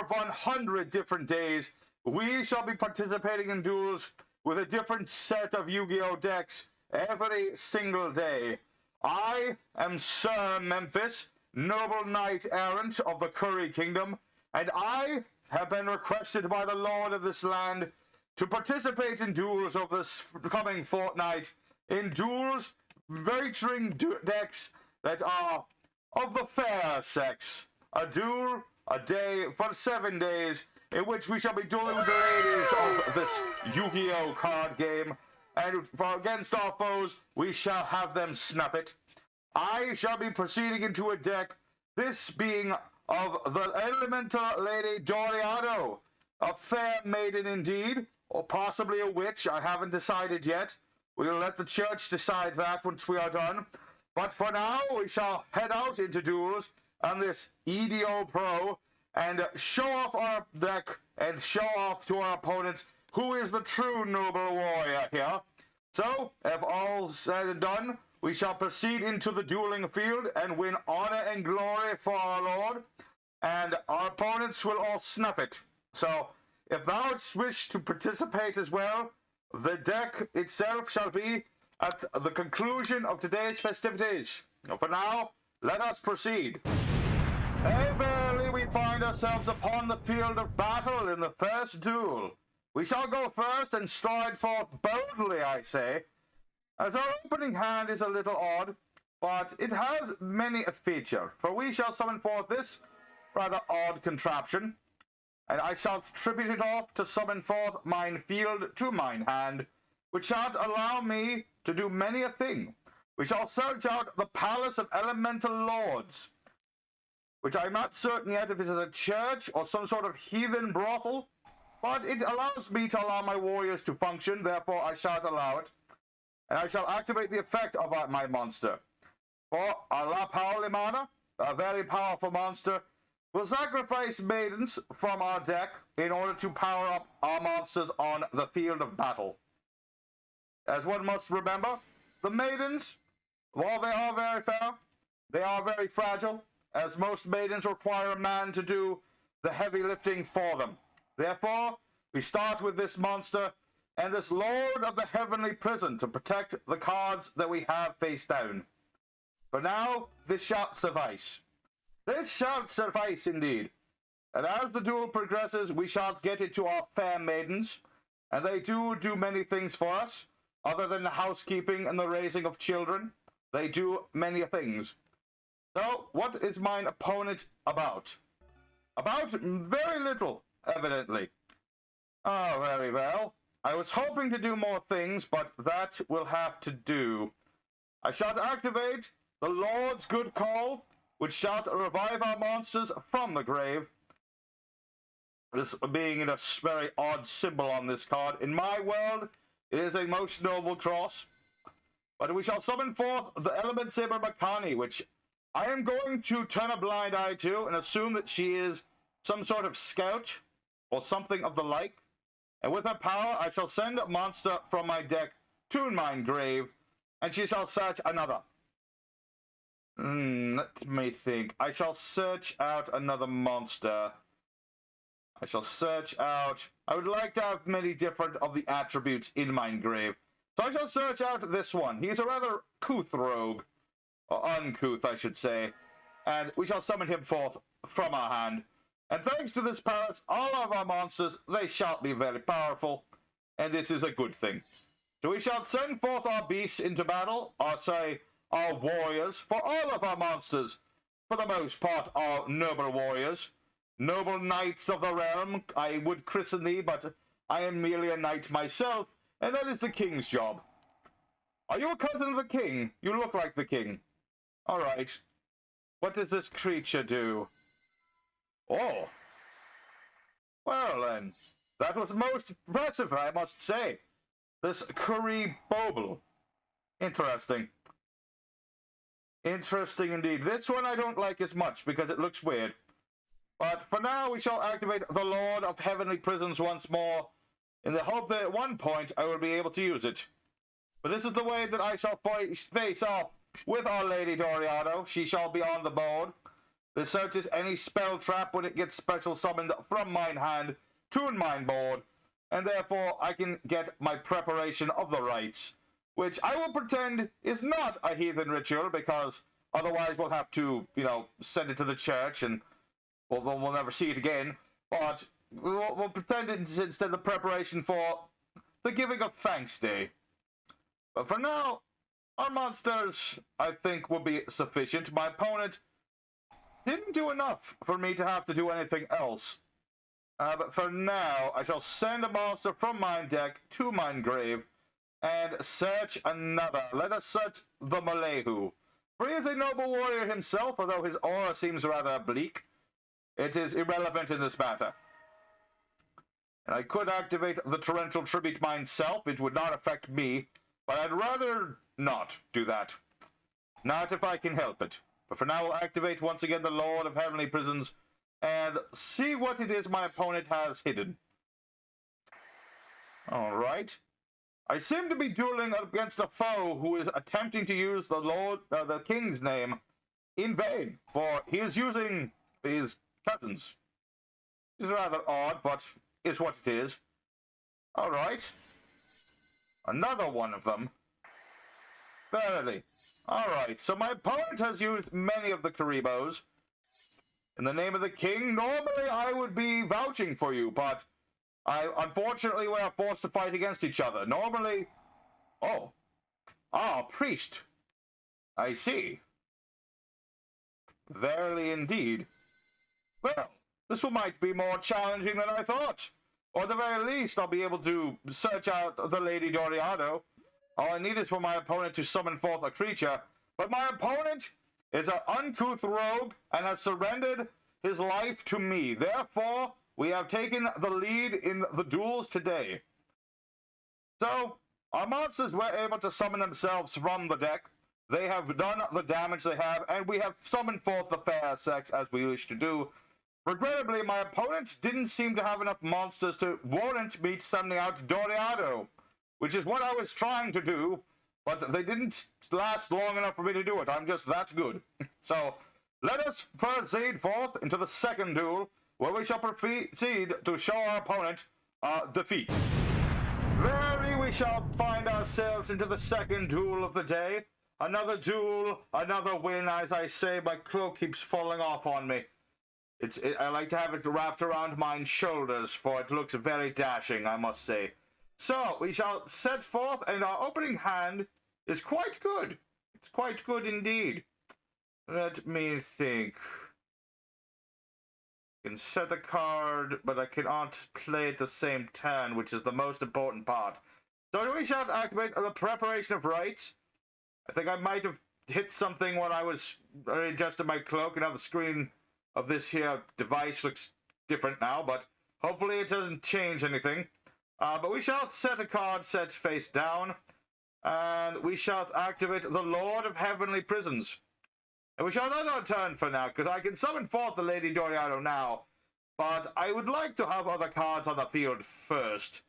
for 100 different days, we shall be participating in duels with a different set of Yu-Gi-Oh decks every single day. I am Sir Memphis, noble knight errant of the Curry Kingdom, and I have been requested by the Lord of this land to participate in duels of this coming fortnight, in duels featuring decks that are of the fair sex. A duel a day for 7 days, in which we shall be dueling with the ladies of this Yu-Gi-Oh card game, and for against our foes, we shall have them snuff it. I shall be proceeding into a deck, this being of the elemental lady Doriado, a fair maiden indeed, or possibly a witch. I haven't decided yet. We'll let the church decide that once we are done. But for now, we shall head out into duels on this EDO Pro and show off our deck and show off to our opponents who is the true noble warrior here. So, if all said and done, we shall proceed into the dueling field and win honor and glory for our Lord, and our opponents will all snuff it. So, if thou wish to participate as well, the deck itself shall be at the conclusion of today's festivities. For now, let us proceed. And verily we find ourselves upon the field of battle in the first duel. We shall go first and stride forth boldly, I say, as our opening hand is a little odd, but it has many a feature, for we shall summon forth this rather odd contraption, and I shall tribute it off to summon forth mine field to mine hand, which shall allow me to do many a thing. We shall search out the palace of elemental lords, which I'm not certain yet if this is a church or some sort of heathen brothel, but it allows me to allow my warriors to function, therefore I shall allow it. And I shall activate the effect of my monster. For La Paulimana, a very powerful monster, will sacrifice maidens from our deck in order to power up our monsters on the field of battle. As one must remember, the maidens, while they are very fair, they are very fragile, as most maidens require a man to do the heavy lifting for them. Therefore, we start with this monster and this Lord of the Heavenly Prison to protect the cards that we have face down. For now, this shall suffice. This shall suffice indeed. And as the duel progresses, we shall get into our fair maidens, and they do many things for us, other than the housekeeping and the raising of children. They do many things. So, what is mine opponent about? About very little, evidently. Oh, very well. I was hoping to do more things, but that will have to do. I shall activate the Lord's Good Call, which shall revive our monsters from the grave. This being a very odd symbol on this card. In my world, it is a most noble cross. But we shall summon forth the elementsaber Makani, which I am going to turn a blind eye to and assume that she is some sort of scout or something of the like. And with her power, I shall send a monster from my deck to mine grave, and she shall search another. Let me think. I shall search out another monster. I shall search out... I would like to have many different of the attributes in mine grave. So I shall search out this one. He's a rather couth rogue. Or uncouth, I should say. And we shall summon him forth from our hand. And thanks to this palace, all of our monsters, they shall be very powerful. And this is a good thing. So we shall send forth our beasts into battle. Our warriors. For all of our monsters, for the most part, are noble warriors. Noble knights of the realm, I would christen thee, but I am merely a knight myself, and that is the king's job. Are you a cousin of the king? You look like the king. Alright. What does this creature do? Oh. Well then, that was most impressive, I must say. This Kuriboh. Interesting. Interesting indeed. This one I don't like as much because it looks weird. But for now, we shall activate the Lord of Heavenly Prisons once more, in the hope that at one point I will be able to use it. But this is the way that I shall face off with Our Lady Doriado. She shall be on the board. This searches any spell trap when it gets special summoned from mine hand to mine board, and therefore I can get my preparation of the rites, which I will pretend is not a heathen ritual, because otherwise we'll have to, send it to the church, and we'll never see it again. But we'll pretend it's instead the preparation for the Giving of Thanks Day. But for now, our monsters, I think, will be sufficient. My opponent didn't do enough for me to have to do anything else. But for now, I shall send a monster from my deck to mine grave and search another. Let us search the meiru. For he is a noble warrior himself, although his aura seems rather bleak. It is irrelevant in this matter. And I could activate the torrential tribute myself. It would not affect me, but I'd rather not do that. Not if I can help it. But for now, we'll activate once again the Lord of Heavenly Prisons and see what it is my opponent has hidden. Alright. I seem to be dueling against a foe who is attempting to use the King's name in vain, for he is using his cousins. It's rather odd, but is what it is. Alright. Another one of them. Verily. Alright, so my opponent has used many of the Kuribohs. In the name of the king, normally I would be vouching for you, but unfortunately we are forced to fight against each other. Normally... Oh. Ah, priest. I see. Verily indeed. Well, this one might be more challenging than I thought. Or at the very least, I'll be able to search out the Lady Doriado. All I need is for my opponent to summon forth a creature, but my opponent is an uncouth rogue and has surrendered his life to me. Therefore, we have taken the lead in the duels today. So, our monsters were able to summon themselves from the deck. They have done the damage they have, and we have summoned forth the fair sex as we wish to do. Regrettably, my opponents didn't seem to have enough monsters to warrant me sending out Doriado, which is what I was trying to do, but they didn't last long enough for me to do it. I'm just that good. So, let us proceed forth into the second duel, where we shall proceed to show our opponent defeat. Verily, we shall find ourselves into the second duel of the day. Another duel, another win. As I say, my cloak keeps falling off on me. I like to have it wrapped around my shoulders, for it looks very dashing, I must say. So, we shall set forth, and our opening hand is quite good. It's quite good indeed. Let me think. I can set a card, but I cannot play at the same turn, which is the most important part. So we shall activate the preparation of rites. I think I might have hit something when I was adjusting my cloak, and now the screen of this here device looks different now, but hopefully it doesn't change anything. But we shall set a card set face down, and we shall activate the Lord of Heavenly Prisons. And we shall not our turn for now, because I can summon forth the Lady Doriado now, but I would like to have other cards on the field first.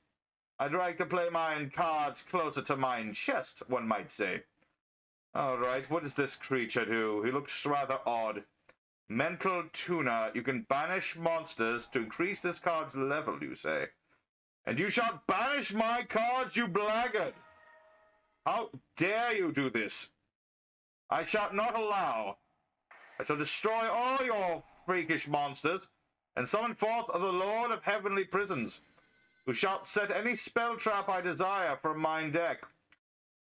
I'd like to play mine cards closer to mine chest, one might say. Alright, what does this creature do? He looks rather odd. Mental Tuner. You can banish monsters to increase this card's level, you say. And you shall banish my cards, you blackguard! How dare you do this? I shall not allow. I shall destroy all your freakish monsters, and summon forth the Lord of Heavenly Prisons, who shall set any spell trap I desire from mine deck.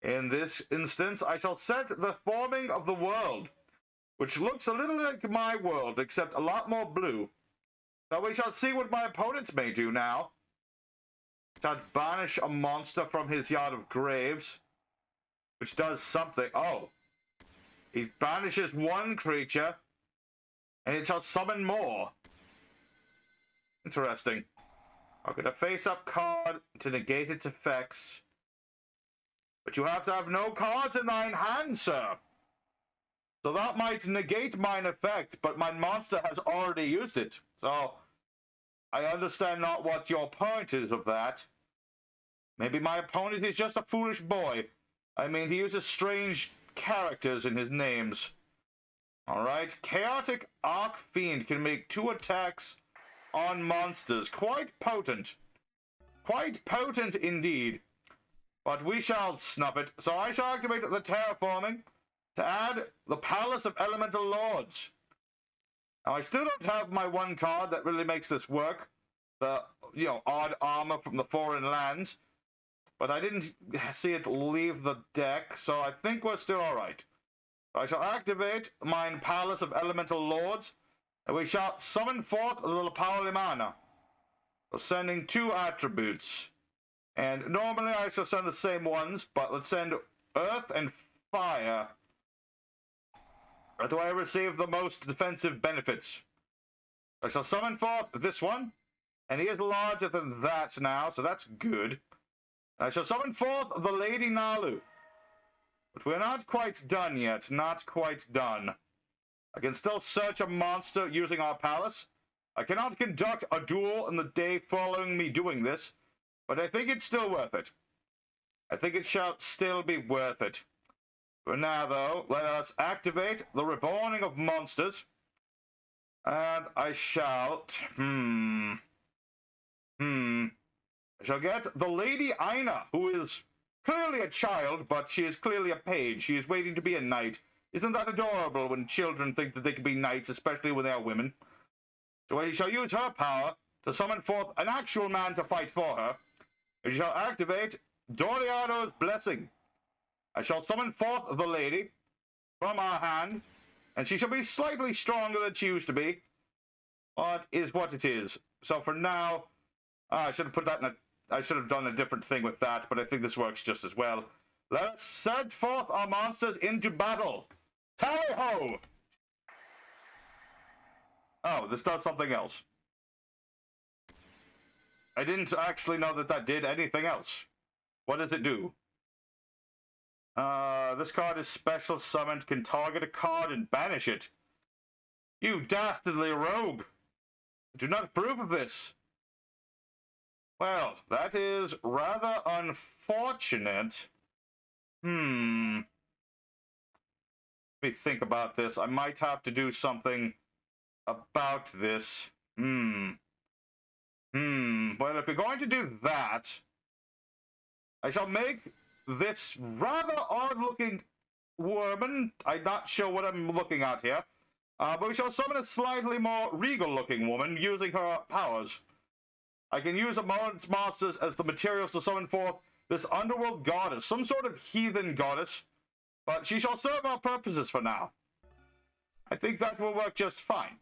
In this instance, I shall set the forming of the world, which looks a little like my world, except a lot more blue. So we shall see what my opponents may do now. Shall banish a monster from his yard of graves, which does something. Oh. He banishes one creature, and it shall summon more. Interesting. I'll get a face-up card to negate its effects. But you have to have no cards in thine hand, sir. So that might negate mine effect, but my monster has already used it. So, I understand not what your point is of that. Maybe my opponent is just a foolish boy. I mean, he uses strange characters in his names. Alright, Chaotic Archfiend can make 2 attacks on monsters. Quite potent. Quite potent indeed. But we shall snuff it. So I shall activate the Terraforming to add the Palace of Elemental Lords. Now, I still don't have my one card that really makes this work. The, odd armor from the foreign lands. But I didn't see it leave the deck, so I think we're still alright. I shall activate mine Palace of Elemental Lords, and we shall summon forth the Paulimana, sending 2 attributes. And normally I shall send the same ones, but let's send Earth and Fire. Do I receive the most defensive benefits? I shall summon forth this one, and he is larger than that now, so that's good. I shall summon forth the Lady Nalu. But we're not quite done yet. Not quite done. I can still search a monster using our palace. I cannot conduct a duel in the day following me doing this, but I think it's still worth it. I think it shall still be worth it. For now, though, let us activate the Reborning of Monsters. And I shall... I shall get the Lady Aina, who is clearly a child, but she is clearly a page. She is waiting to be a knight. Isn't that adorable when children think that they can be knights, especially when they are women? So I shall use her power to summon forth an actual man to fight for her. And she shall activate Doriado's Blessing. I shall summon forth the lady from our hand, and she shall be slightly stronger than she used to be, but is what it is. So for now, I should have put that in I should have done a different thing with that, but I think this works just as well. Let's send forth our monsters into battle. Tally-ho! Oh, this does something else. I didn't actually know that that did anything else. What does it do? This card is special summoned, can target a card and banish it. You dastardly rogue! I do not approve of this. Well, that is rather unfortunate. Let me think about this. I might have to do something about this. Well, if you're going to do that, I shall make this rather odd-looking woman. I'm not sure what I'm looking at here. But we shall summon a slightly more regal-looking woman using her powers. I can use Ammon's Masters as the materials to summon forth this underworld goddess, some sort of heathen goddess, but she shall serve our purposes for now. I think that will work just fine.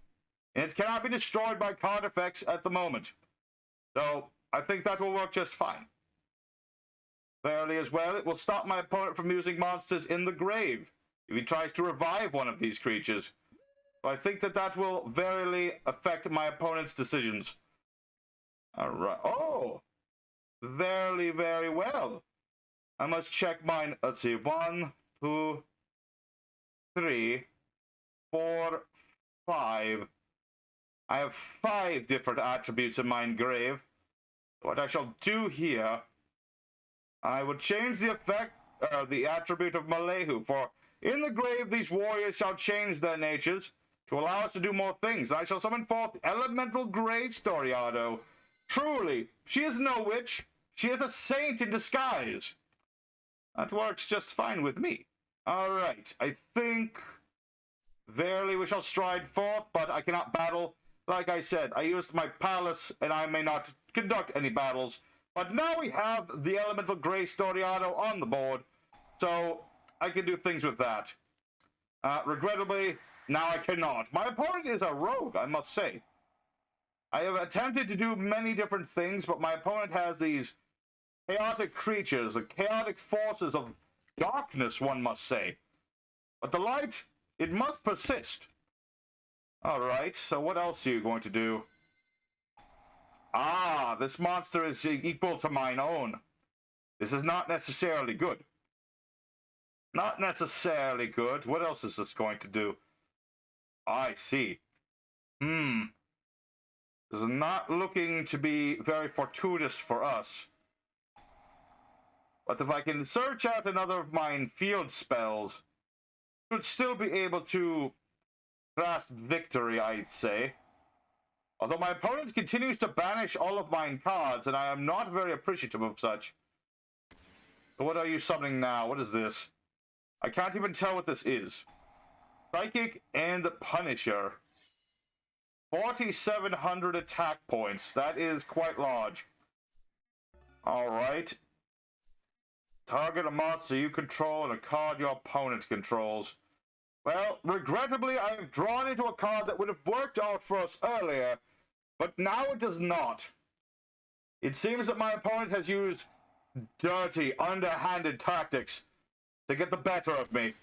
And it cannot be destroyed by card effects at the moment. So, I think that will work just fine. Fairly as well, it will stop my opponent from using monsters in the grave if he tries to revive one of these creatures. So I think that that will verily affect my opponent's decisions. Alright. Oh! Very, very well. I must check mine. Let's see. 1, 2, 3, 4, 5. I have 5 different attributes in mine grave. What I shall do here, I would change the effect, the attribute of Malehu. For in the grave, these warriors shall change their natures to allow us to do more things. I shall summon forth Elemental Grace Doriado. Truly, she is no witch. She is a saint in disguise. That works just fine with me. Alright, I think... Verily we shall stride forth, but I cannot battle. Like I said, I used my palace, and I may not conduct any battles. But now we have the Elemental Grace Doriado on the board, so I can do things with that. Regrettably, now I cannot. My opponent is a rogue, I must say. I have attempted to do many different things, but my opponent has these chaotic creatures, the chaotic forces of darkness, one must say. But the light, it must persist. Alright, so what else are you going to do? Ah, this monster is equal to mine own. This is not necessarily good. Not necessarily good. What else is this going to do? I see. This is not looking to be very fortuitous for us. But if I can search out another of mine field spells, I should still be able to fast victory, I'd say. Although my opponent continues to banish all of mine cards, and I am not very appreciative of such. So what are you summoning now? What is this? I can't even tell what this is. Psychic and Punisher. 4,700 attack points. That is quite large. Alright. Target a monster you control and a card your opponent controls. Well, regrettably, I have drawn into a card that would have worked out for us earlier, but now it does not. It seems that my opponent has used dirty, underhanded tactics to get the better of me.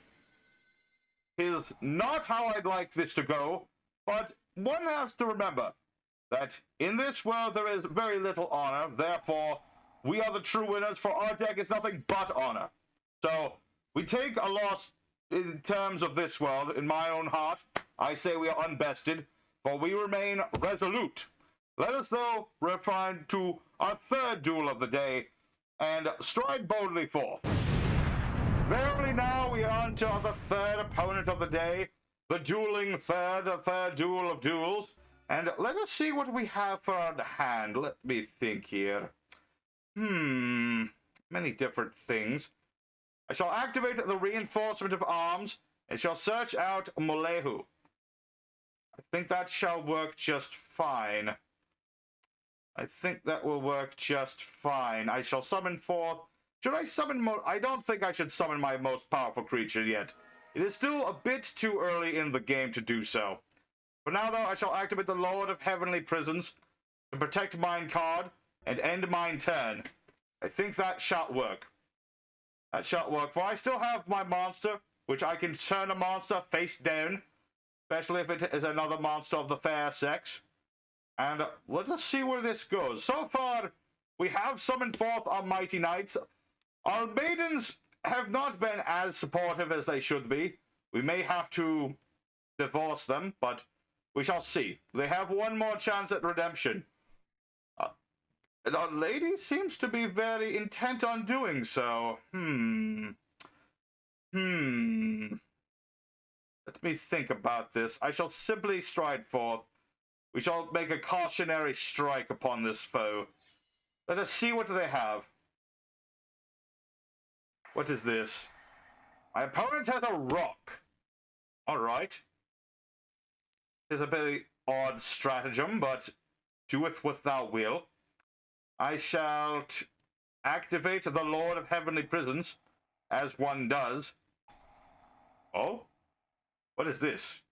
It is not how I'd like this to go, but one has to remember that in this world there is very little honor, therefore we are the true winners, for our deck is nothing but honor. So, we take a loss in terms of this world. In my own heart, I say we are unbested, for we remain resolute. Let us, though, refine to our third duel of the day, and stride boldly forth. Verily now we are on to the third opponent of the day, the dueling third, the third duel of duels, and let us see what we have for our hand. Let me think here. Many different things. I shall activate the reinforcement of arms, and shall search out Molehu. I think that shall work just fine. I think that will work just fine. I shall summon forth... Should I summon... I don't think I should summon my most powerful creature yet. It is still a bit too early in the game to do so. For now, though, I shall activate the Lord of Heavenly Prisons to protect mine card and end mine turn. I think that shall work. That shall work, for I still have my monster, which I can turn a monster face down, especially if it is another monster of the fair sex. And let us see where this goes. So far, we have summoned forth our mighty knights. Our maidens have not been as supportive as they should be. We may have to divorce them, but we shall see. They have one more chance at redemption. Our lady seems to be very intent on doing so. Let me think about this. I shall simply stride forth. We shall make a cautionary strike upon this foe. Let us see what they have. What is this? My opponent has a rock. Alright. It is a very odd stratagem, but doeth what thou will. I shall activate the Lord of Heavenly Prisons, as one does. Oh? What is this?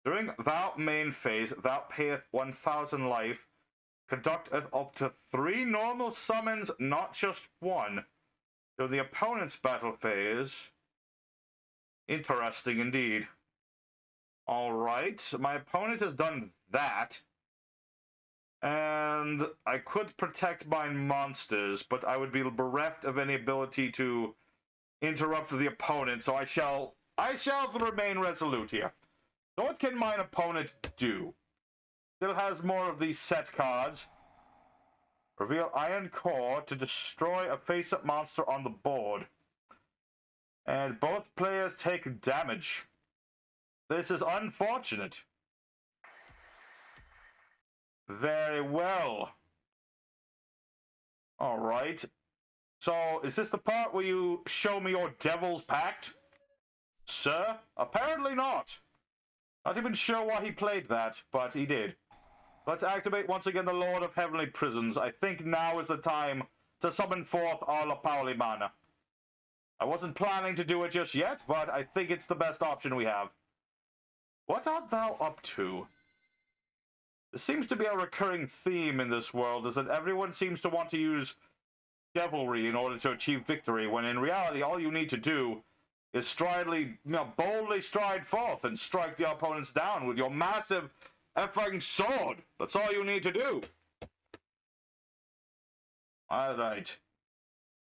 During thou main phase, thou payeth 1,000 life, conducteth up to 3 normal summons, not just 1. So the opponent's battle phase. Interesting indeed. Alright, my opponent has done that. And I could protect my monsters, but I would be bereft of any ability to interrupt the opponent, so I shall remain resolute here. So what can my opponent do? Still has more of these set cards. Reveal Iron Core to destroy a face-up monster on the board. And both players take damage. This is unfortunate. Very well. Alright. So, is this the part where you show me your Devil's Pact? Sir? Apparently not. Not even sure why he played that, but he did. Let's activate once again the Lord of Heavenly Prisons. I think now is the time to summon forth Arla Paulimana. I wasn't planning to do it just yet, but I think it's the best option we have. What art thou up to? There seems to be a recurring theme in this world, is that everyone seems to want to use devilry in order to achieve victory, when in reality all you need to do is boldly stride forth and strike the opponents down with your massive effing sword. That's all you need to do. Alright.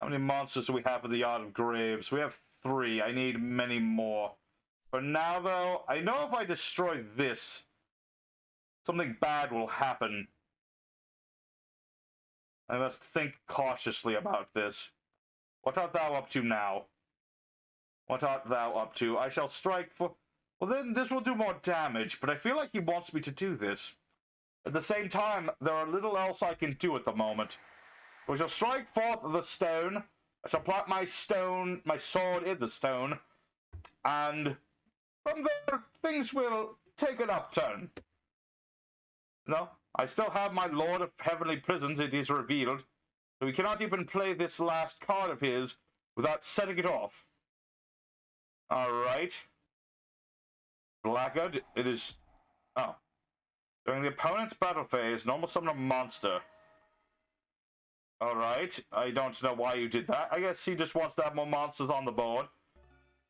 How many monsters do we have in the Yard of Graves? We have 3. I need many more. For now, though, I know if I destroy this, something bad will happen. I must think cautiously about this. What art thou up to now? What art thou up to? I shall strike for... Well, then this will do more damage, but I feel like he wants me to do this. At the same time, there are little else I can do at the moment. We shall strike forth the stone. I shall plant my sword in the stone, and from there, things will take an upturn. No, I still have my Lord of Heavenly Prisons, it is revealed, so we cannot even play this last card of his without setting it off. Alright. Blackguard, it is... Oh. During the opponent's battle phase, normal summon a monster. Alright, I don't know why you did that. I guess he just wants to have more monsters on the board.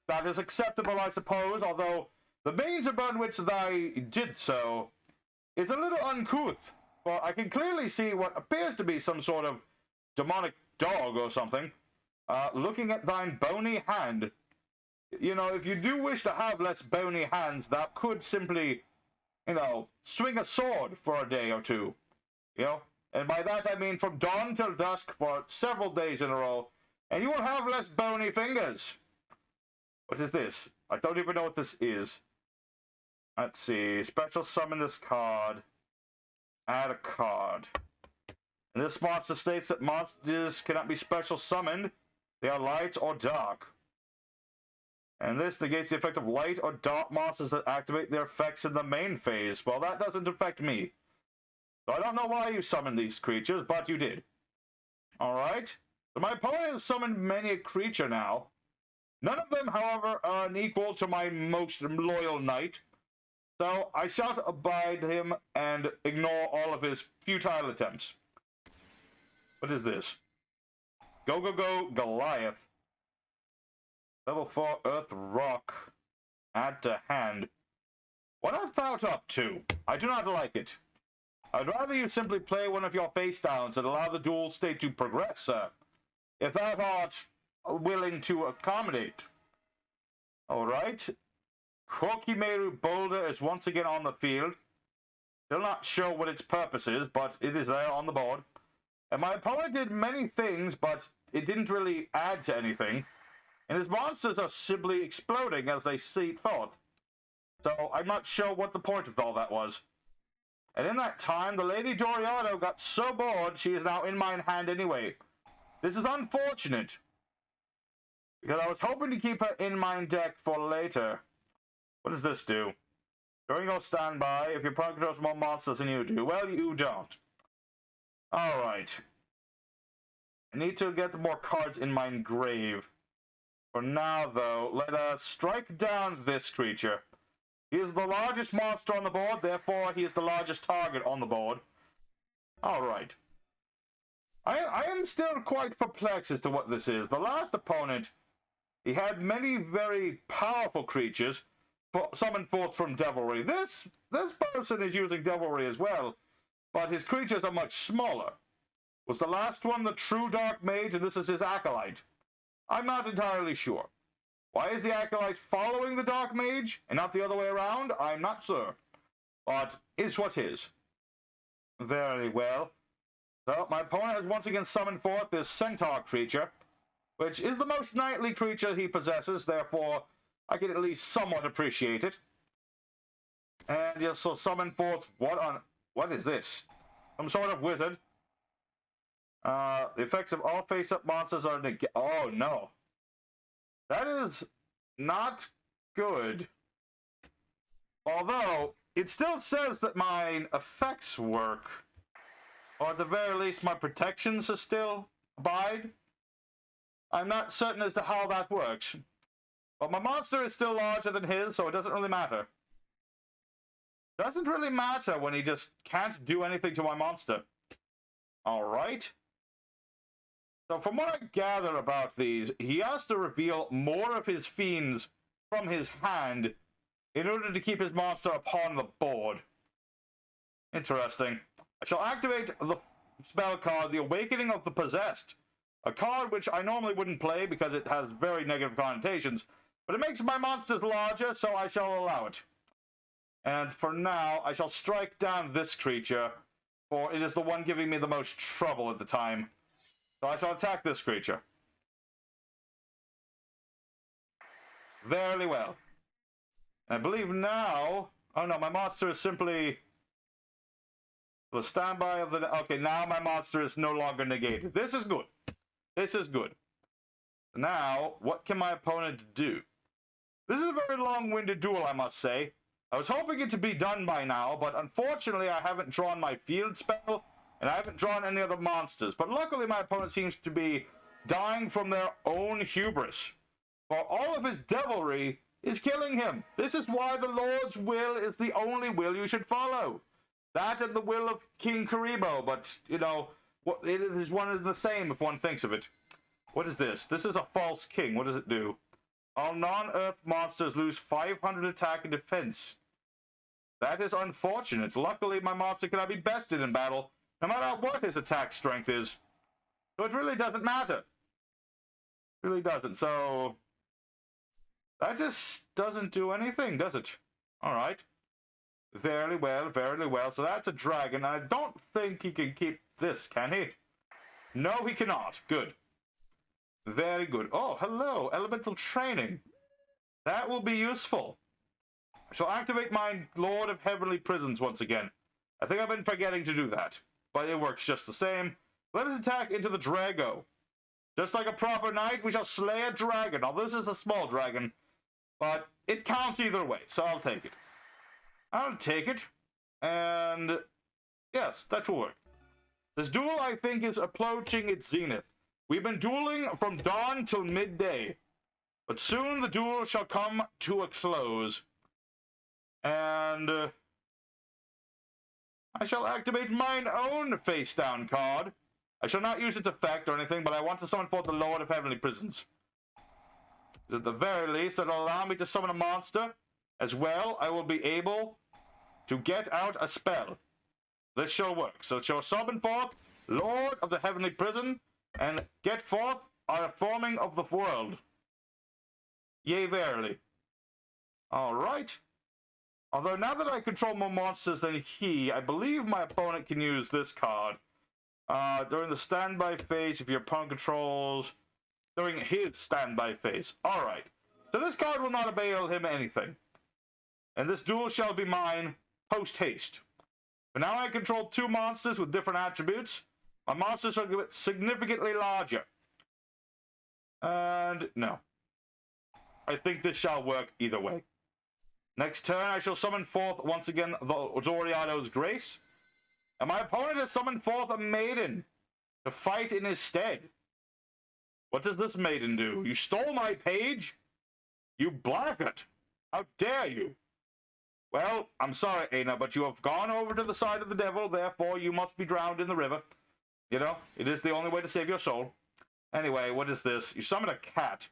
That is acceptable, I suppose, although the means upon which I did so is a little uncouth. But I can clearly see what appears to be some sort of demonic dog or something. Looking at thine bony hand. You know, if you do wish to have less bony hands, that could simply, you know, swing a sword for a day or two. You know? And by that I mean from dawn till dusk for several days in a row. And you will have less bony fingers. What is this? I don't even know what this is. Let's see. Special summon this card. Add a card. And this monster states that monsters cannot be special summoned. They are light or dark. And this negates the effect of light or dark monsters that activate their effects in the main phase. Well, that doesn't affect me. So I don't know why you summoned these creatures, but you did. Alright. So my opponent has summoned many a creature now. None of them, however, are unequal to my most loyal knight. So I shall abide him and ignore all of his futile attempts. What is this? Go, go, go, Goliath. Level 4 Earth Rock. Add to hand. What art thou up to? I do not like it. I'd rather you simply play one of your face downs and allow the duel state to progress, sir. If thou art willing to accommodate. Alright. Koa'ki meiru Boulder is once again on the field. Still not sure what its purpose is, but it is there on the board. And my opponent did many things, but it didn't really add to anything. And his monsters are simply exploding as they see forth. So I'm not sure what the point of all that was. And in that time, the Lady Doriado got so bored, she is now in my hand anyway. This is unfortunate. Because I was hoping to keep her in my deck for later. What does this do? During your standby, if your opponent controls more monsters than you do, well, you don't. Alright. I need to get more cards in my grave. For now, though, let us strike down this creature. He is the largest monster on the board, therefore he is the largest target on the board. Alright. I am still quite perplexed as to what this is. The last opponent, he had many very powerful creatures summoned forth from Devilry. This person is using Devilry as well, but his creatures are much smaller. Was the last one the true Dark Mage, and this is his Acolyte? I'm not entirely sure. Why is the Acolyte following the Dark Mage, and not the other way around? I'm not sure. But is what is. Very well. So, my opponent has once again summoned forth this Centaur creature, which is the most knightly creature he possesses, therefore I can at least somewhat appreciate it. And he'll also summon forth what is this? Some sort of wizard. The effects of all face-up monsters are oh no. That is not good. Although, it still says that my effects work. Or at the very least, my protections are still abide. I'm not certain as to how that works. But my monster is still larger than his, so it doesn't really matter. Doesn't really matter when he just can't do anything to my monster. Alright. So from what I gather about these, he has to reveal more of his fiends from his hand in order to keep his monster upon the board. Interesting. I shall activate the spell card, The Awakening of the Possessed. A card which I normally wouldn't play because it has very negative connotations, but it makes my monsters larger, so I shall allow it. And for now, I shall strike down this creature, for it is the one giving me the most trouble at the time. So I shall attack this creature. Very well. I believe now... Oh no, my monster is simply... The standby of the... Okay, now my monster is no longer negated. This is good. This is good. Now, what can my opponent do? This is a very long-winded duel, I must say. I was hoping it to be done by now, but unfortunately I haven't drawn my field spell, and I haven't drawn any other monsters. But luckily my opponent seems to be dying from their own hubris. For all of his devilry is killing him. This is why the Lord's will is the only will you should follow. That and the will of King Kuriboh, but, you know, it is one and the same if one thinks of it. What is this? This is a false king. What does it do? All non-earth monsters lose 500 attack and defense. That is unfortunate. Luckily, my monster cannot be bested in battle, no matter what his attack strength is. So it really doesn't matter. It really doesn't. So that just doesn't do anything, does it? All right. Very well, very well. So that's a dragon. I don't think he can keep this, can he? No, he cannot. Good. Very good. Oh, hello. Elemental training. That will be useful. I shall activate my Lord of Heavenly Prisons once again. I think I've been forgetting to do that, but it works just the same. Let us attack into the Drago. Just like a proper knight, we shall slay a dragon. Now, this is a small dragon, but it counts either way, so I'll take it. I'll take it, and yes, that will work. This duel, I think, is approaching its zenith. We've been dueling from dawn till midday, but soon the duel shall come to a close. And I shall activate mine own face-down card. I shall not use its effect or anything, but I want to summon forth the Lord of Heavenly Prisons. At the very least, it'll allow me to summon a monster. As well, I will be able to get out a spell. This shall work. So it shall summon forth Lord of the Heavenly Prison and get forth our forming of the world. Yea, verily. All right. Although now that I control more monsters than he, I believe my opponent can use this card. During the standby phase, if your opponent controls... During his standby phase. Alright. So this card will not avail him anything. And this duel shall be mine post-haste. But now I control two monsters with different attributes. My monsters shall get significantly larger. And no. I think this shall work either way. Next turn, I shall summon forth once again the Doriado's Grace. And my opponent has summoned forth a maiden to fight in his stead. What does this maiden do? You stole my page? You blackguard! How dare you? Well, I'm sorry, Aina, but you have gone over to the side of the devil, therefore you must be drowned in the river. You know, it is the only way to save your soul. Anyway, what is this? You summon a cat.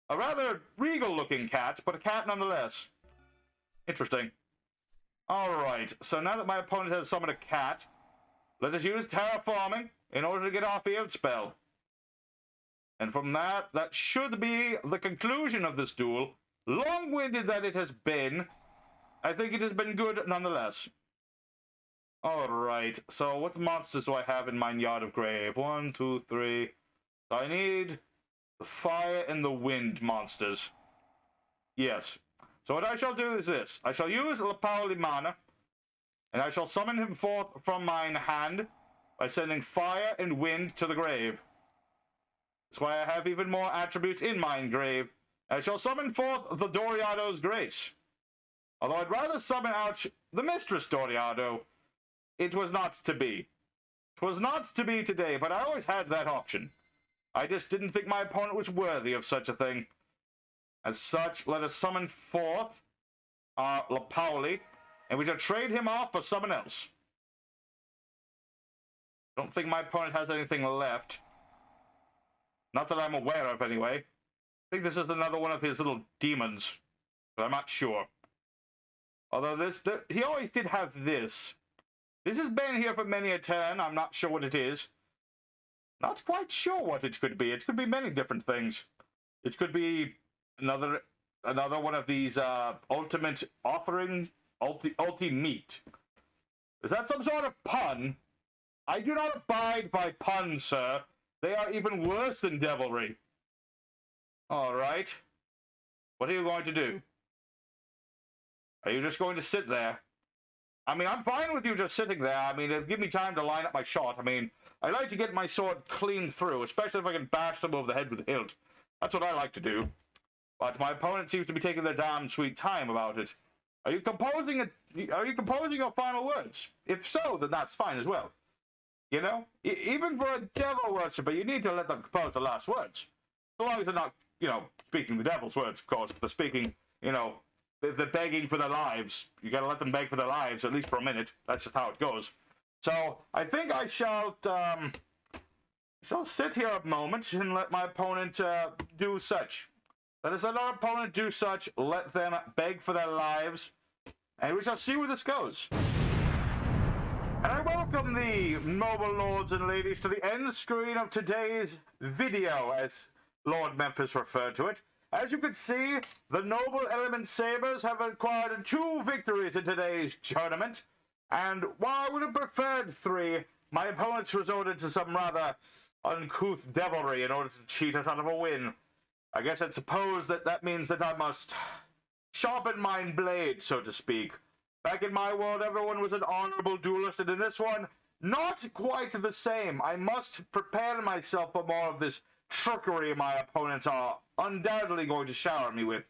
A rather regal-looking cat, but a cat nonetheless. Interesting. Alright, so now that my opponent has summoned a cat, let us use terraforming in order to get our field spell. And from that should be the conclusion of this duel. Long-winded that it has been, I think it has been good nonetheless. Alright, so what monsters do I have in my Yard of Grave? 1, 2, 3. So I need the fire and the wind monsters. Yes. So what I shall do is this. I shall use Lapauli Mana, and I shall summon him forth from mine hand by sending fire and wind to the grave. That's why I have even more attributes in mine grave. I shall summon forth the Doriado's Grace. Although I'd rather summon out the Mistress Doriado, it was not to be. It was not to be today, but I always had that option. I just didn't think my opponent was worthy of such a thing. As such, let us summon forth Lapauli, and we shall trade him off for someone else. Don't think my opponent has anything left. Not that I'm aware of, anyway. I think this is another one of his little demons, but I'm not sure. Although he always did have this. This has been here for many a turn. I'm not sure what it is. Not quite sure what it could be. It could be many different things. It could be another one of these ultimate offering, ulti-meat. Is that some sort of pun? I do not abide by puns, sir. They are even worse than devilry. All right. What are you going to do? Are you just going to sit there? I mean, I'm fine with you just sitting there. I mean, it'll give me time to line up my shot. I mean, I like to get my sword clean through, especially if I can bash them over the head with the hilt. That's what I like to do. But my opponent seems to be taking their damn sweet time about it. Are you composing your final words? If so, then that's fine as well. You know, even for a devil worshipper, you need to let them compose the last words. So long as they're not, you know, speaking the devil's words, of course. If they're speaking, you know, if they're begging for their lives, you gotta let them beg for their lives, at least for a minute. That's just how it goes. So, I think I shall sit here a moment and let my opponent do such. Let us let our opponent do such, let them beg for their lives, and we shall see where this goes. And I welcome the noble lords and ladies to the end screen of today's video, as Lord Memphis referred to it. As you can see, the noble elementaber have acquired 2 victories in today's tournament, and while I would have preferred 3, my opponents resorted to some rather uncouth devilry in order to cheat us out of a win. I guess I'd suppose that means that I must sharpen my blade, so to speak. Back in my world, everyone was an honorable duelist, and in this one, not quite the same. I must prepare myself for more of this trickery my opponents are undoubtedly going to shower me with.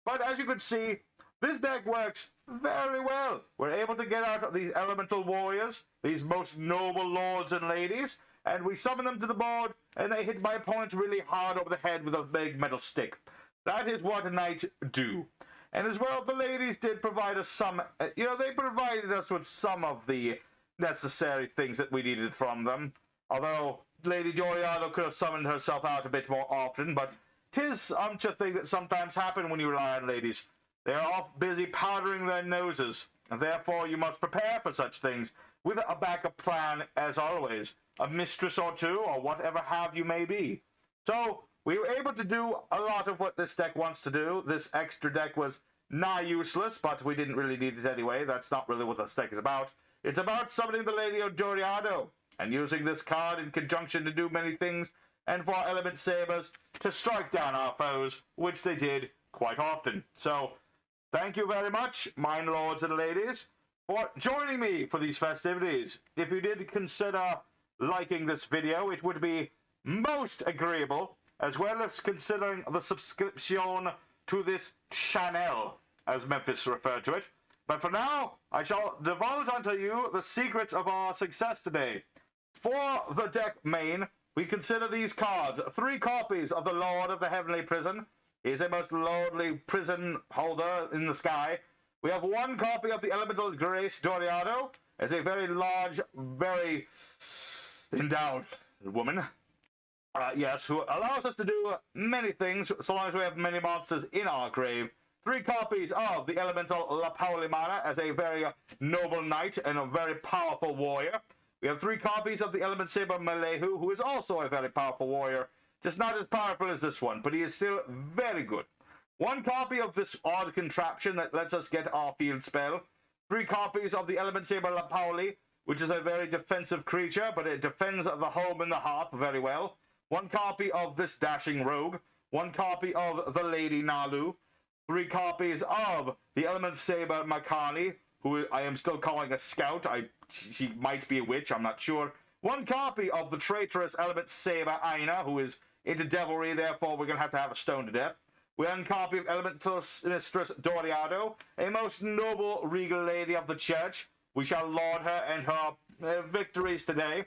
But as you can see, this deck works very well. We're able to get out these elemental warriors, these most noble lords and ladies, and we summon them to the board, and they hit my opponent really hard over the head with a big metal stick. That is what knights do. And as well, the ladies did provide us some, they provided us with some of the necessary things that we needed from them. Although Lady Doriado could have summoned herself out a bit more often, but 'tis a thing that sometimes happen when you rely on ladies. They are off busy powdering their noses, and therefore you must prepare for such things with a backup plan, as always. A mistress or 2, or whatever have you may be. So, we were able to do a lot of what this deck wants to do. This extra deck was nigh useless, but we didn't really need it anyway. That's not really what this deck is about. It's about summoning the Lady of Doriado, and using this card in conjunction to do many things, and for our elementsabers to strike down our foes, which they did quite often. So, thank you very much, mine lords and ladies, for joining me for these festivities. If you did consider liking this video, it would be most agreeable, as well as considering the subscription to this channel, as Memphis referred to it. But for now, I shall divulge unto you the secrets of our success today. For the deck main, we consider these cards 3 copies of the Lord of the Heavenly Prison. He is a most lordly prison holder in the sky. We have 1 copy of the Elemental Grace Doriado, as a very large, very endowed woman. Yes, who allows us to do many things, so long as we have many monsters in our grave. 3 copies of the Elemental Lapaulimana as a very noble knight and a very powerful warrior. We have 3 copies of the elementsaber Meiru, who is also a very powerful warrior. Just not as powerful as this one, but he is still very good. 1 copy of this odd contraption that lets us get our field spell. 3 copies of the elementsaber Lapauli, which is a very defensive creature, but it defends the home and the hearth very well. 1 copy of this dashing rogue. 1 copy of the Lady Nalu. 3 copies of the elementsaber Makani, who I am still calling a scout. She might be a witch, I'm not sure. 1 copy of the traitorous elementsaber Aina, who is into devilry, therefore we're going to have a stone to death. 1 copy of elemental mistress Doriado, a most noble regal lady of the church. We shall laud her and her victories today.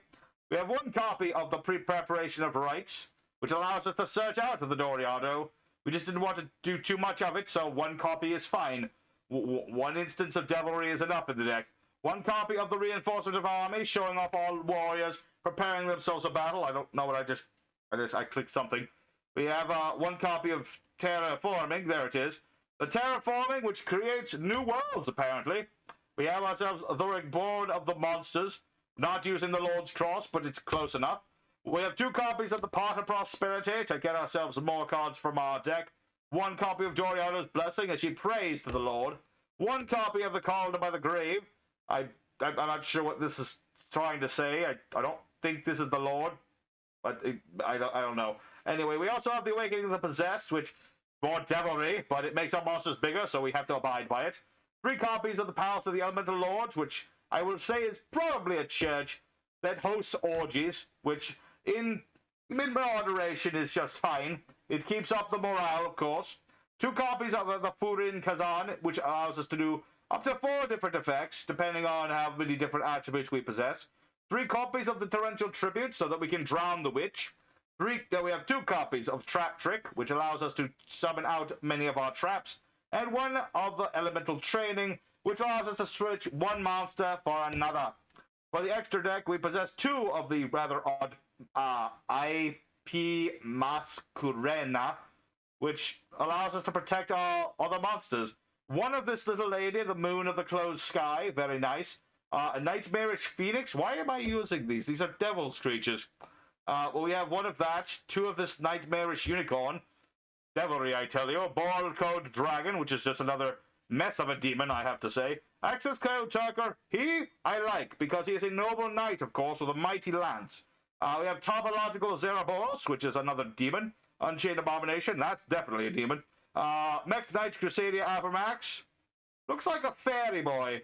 We have 1 copy of the pre-preparation of rites, which allows us to search out of the Doriado. We just didn't want to do too much of it, so 1 copy is fine. 1 instance of devilry is enough in the deck. 1 copy of the reinforcement of army, showing off all warriors preparing themselves for battle. I don't know what I clicked something. We have 1 copy of terraforming. There it is. The terraforming, which creates new worlds, apparently. We have ourselves the reborn of the monsters. Not using the Lord's Cross, but it's close enough. We have 2 copies of the Pot of Prosperity to get ourselves more cards from our deck. 1 copy of Doriado's Blessing as she prays to the Lord. 1 copy of the Called by the Grave. I'm not sure what this is trying to say. I don't think this is the Lord, but I don't know. Anyway, we also have the Awakening of the Possessed, which more devilry, but it makes our monsters bigger, so we have to abide by it. 3 copies of the Palace of the Elemental Lords, which I will say is probably a church that hosts orgies, which in moderation is just fine. It keeps up the morale, of course. 2 copies of the Furin Kazan, which allows us to do up to 4 different effects, depending on how many different attributes we possess. 3 copies of the Torrential Tribute, so that we can drown the witch. We have 2 copies of Trap Trick, which allows us to summon out many of our traps. And 1 of the Elemental Training, which allows us to switch 1 monster for another. For the extra deck, we possess 2 of the rather odd IP Masquerena, which allows us to protect our other monsters. 1 of this little lady, the Moon of the Closed Sky, very nice. A Nightmarish Phoenix. Why am I using these? These are devil's creatures. Well, we have 1 of that, 2 of this Nightmarish Unicorn. Devilry, I tell you. Ball Code Dragon, which is just another mess of a demon, I have to say. Access Code Tucker, I like, because he is a noble knight, of course, with a mighty lance. We have Topological Zeraboros, which is another demon. Unchained Abomination, that's definitely a demon. Mech Knight Crusadia Avermax. Looks like a fairy boy,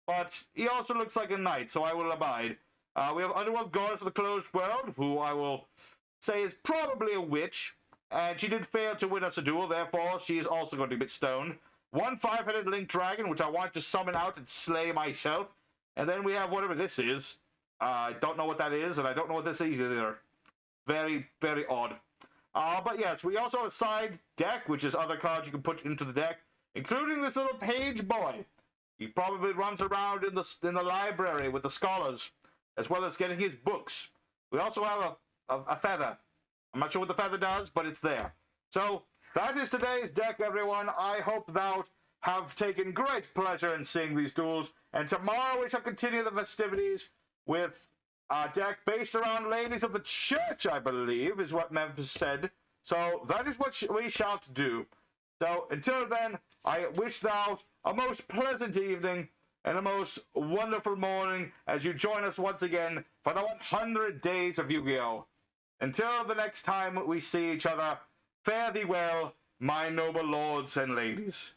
but he also looks like a knight, so I will abide. We have Underworld Goddess of the Closed World, who I will say is probably a witch, and she did fail to win us a duel, therefore she is also going to be a bit stoned. 1 5-headed Link Dragon, which I want to summon out and slay myself. And then we have whatever this is. I don't know what that is, and I don't know what this is either. Very, very odd. But yes, we also have a side deck, which is other cards you can put into the deck, including this little page boy. He probably runs around in the library with the scholars, as well as getting his books. We also have a feather. I'm not sure what the feather does, but it's there. So, that is today's deck, everyone. I hope thou have taken great pleasure in seeing these duels, and tomorrow we shall continue the festivities with a deck based around Ladies of the Church, I believe, is what Memphis said. So, that is what we shall do. So, until then, I wish thou a most pleasant evening and a most wonderful morning as you join us once again for the 100 Days of Yu-Gi-Oh! Until the next time we see each other, fare thee well, my noble lords and ladies.